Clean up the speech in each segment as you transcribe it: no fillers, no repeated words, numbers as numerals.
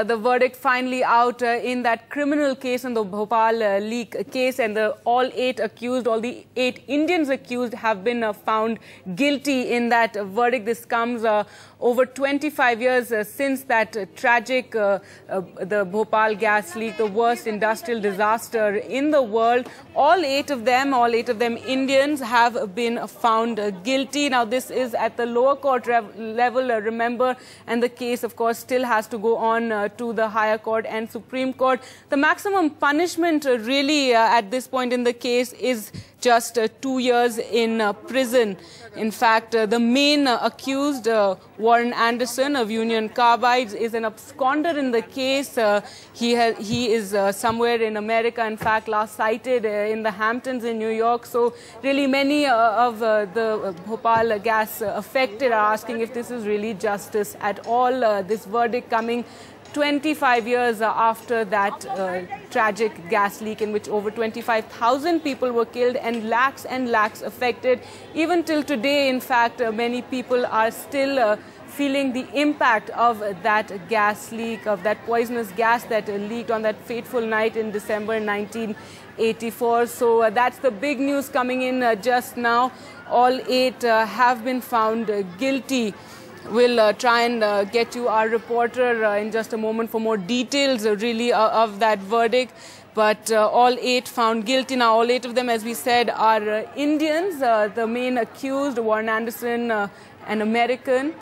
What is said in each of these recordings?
The verdict finally out in that criminal case, in the Bhopal leak case, and all the eight Indians accused have been found guilty in that verdict. This comes over 25 years since that tragic, the Bhopal gas leak, the worst industrial disaster in the world. All eight of them Indians, have been found guilty. Now, this is at the lower court level, remember, and the case, of course, still has to go on to the higher court and Supreme Court. The maximum punishment really at this point in the case is just 2 years in prison. In fact, the main accused, Warren Anderson of Union Carbide, is an absconder in the case. He is somewhere in America, in fact, last sighted in the Hamptons in New York. So really many of the Bhopal gas affected are asking if this is really justice at all. This verdict coming 25 years after that tragic gas leak in which over 25,000 people were killed and lakhs affected. Even till today, in fact, many people are still feeling the impact of that gas leak, of that poisonous gas that leaked on that fateful night in December 1984. So that's the big news coming in just now. All eight have been found guilty. We'll try and get you our reporter in just a moment for more details really of that verdict. But all eight found guilty. Now, all eight of them, as we said, are Indians. The main accused, Warren Anderson, an American.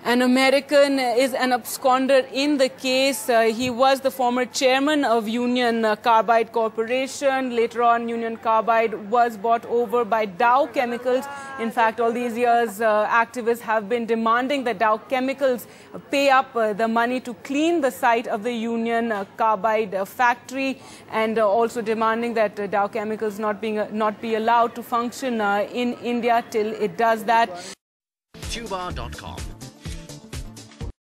An American is an absconder in the case. He was the former chairman of Union Carbide Corporation. Later on, Union Carbide was bought over by Dow Chemicals. In fact, all these years, activists have been demanding that Dow Chemicals pay up the money to clean the site of the Union Carbide factory, and also demanding that Dow Chemicals not be allowed to function in India till it does that. Tuba.com